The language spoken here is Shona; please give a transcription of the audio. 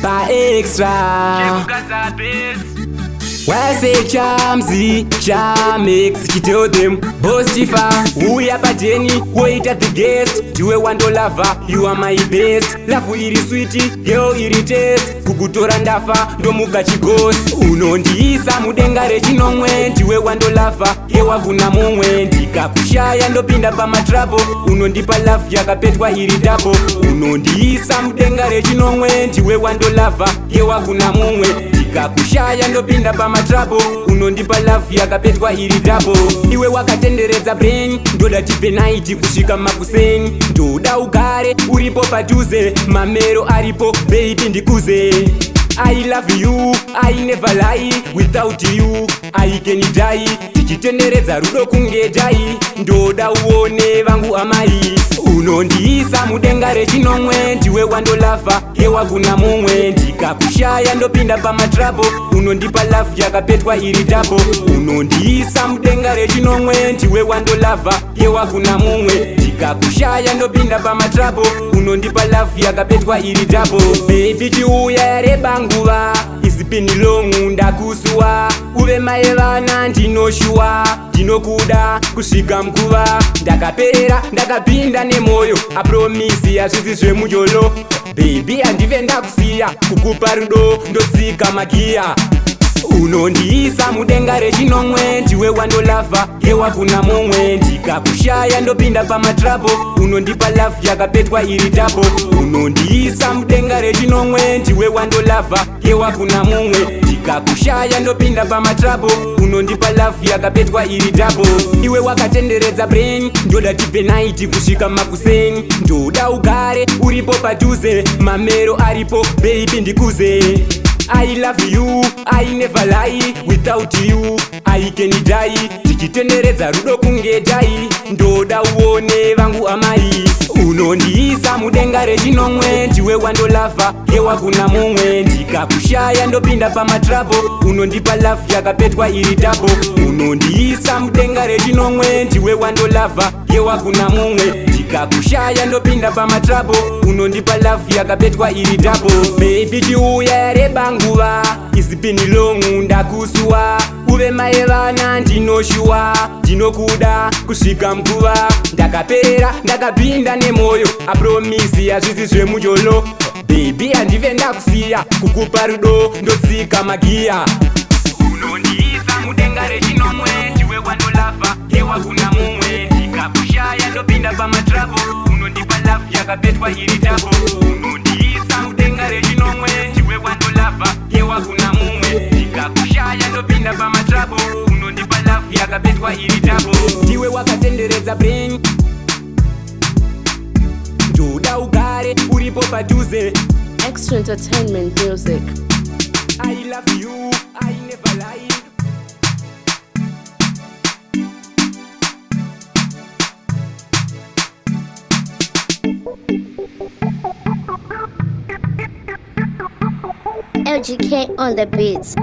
pa extra. When I say chamzi, chamex, she tell them, boss Tifa, who ya pa Jenny, wait at the guest. You a one lover, you are my best. Lafu iri sweetie, girl iri taste. Kukutora ndafa, ndo mukachi ghost. Unondiisa mudenga Rechinomwe. Ndiwe wando lover, yewa kuna mumwe. Ndikakushaya ndopinda pa matrabo. Unondipa love yakapetwa iri double. Unondiisa mudenga Rechinomwe. Ndiwe wando lover, yewa kuna mumwe. Ndikakushaya ndopinda pa matrabo. Unondipa love yakapetwa iri double. Iwe wakatenderedza brain, ndoda tipe night kusvika makuseni. Ndoda ugare uripo padhuze, mamero aripo baby ndikuze. I love you, I never lie. Without you, I can die. Tichitenderedza rudo kunge dai. Ndoda uone vangu amai. Unondiisa mudenga Rechinomwe. Ndiwe wando lover, yewa kuna mumwe. Ndikakushaya ndopinda pa matrabo. Unondipa love yakapetwa iri double. Unondiisa mudenga Rechinomwe. Ndiwe wando lover, yewa kuna mumwe. Ndikakushaya ndopinda pa matrabo. Unondipa love yakapetwa iri double. Baby chiuya yareba nguva, izipini longu ndakusuwa. Uve maye vana ndinoshuwa, ndinokuda kusvika mkuva. Ndakaperera ndakapinda nemoyo, apromisi hazvisi zvemujolo. Baby handive ndakusiya, kukupa rudo ndotsika magiya. Unondiisa mudenga Rechinomwe. Ndiwe wando lover, yewa kuna mumwe. Ndikakushaya ndopinda pa matrabo. Unondipa love yakapetwa iri double. Unondiisa mudenga Rechinomwe. Ndiwe wando lover, yewa kuna mumwe. Ndikakushaya ndopinda pa matrabo. Unondipa love yakapetwa iri double. Iwe wakatenderedza brain, ndoda tipe night kusvika makuseni. Ndoda ugare uripo padhuze, mamero aripo baby ndikuze. I love you, I never lie. Without you, I can die. Tichitenderedza rudo kunge dai. Ndoda uone vangu amai. Unondiisa mudenga Rechinomwe. Ndiwe wando lover, yewa kuna mumwe. Ndikakushaya ndopinda pa matrabo. Unondipa love yakapetwa iri double. Unondiisa mudenga Rechinomwe. Ndiwe wando lover, yewa kuna mumwe. Ndikakushaya ndopinda pa matrabo. Unondipa love yakapetwa iri double. Baby chiuya yareba nguva, izipini longu ndakusuwa. Uve maye vana ndinoshuwa, ndinokuda kusvika mkuva. Ndakaperera ndakapinda nemoyo, apromisi hazvisi zvemujolo. Baby handive ndakusiya, kukupa rudo ndotsika magiya. Unondiisa mudenga Rechinomwe. Ndiwe wando lover, yewa kuna mumwe. Ndikakushaya ndopinda pa matrabo. Unondipa love yakapetwa iri double. Unondiisa mudenga Rechinomwe. Ndiwe wando lover, yewa kuna mumwe. Ndikakushaya ndopinda pa matrabo. Unondipa love yakapetwa iri double. Ndiwe wakatenderedza brain, ndoda ugare uripo padhuze. Extra entertainment music. I love you, I never lie. LGK on the beats.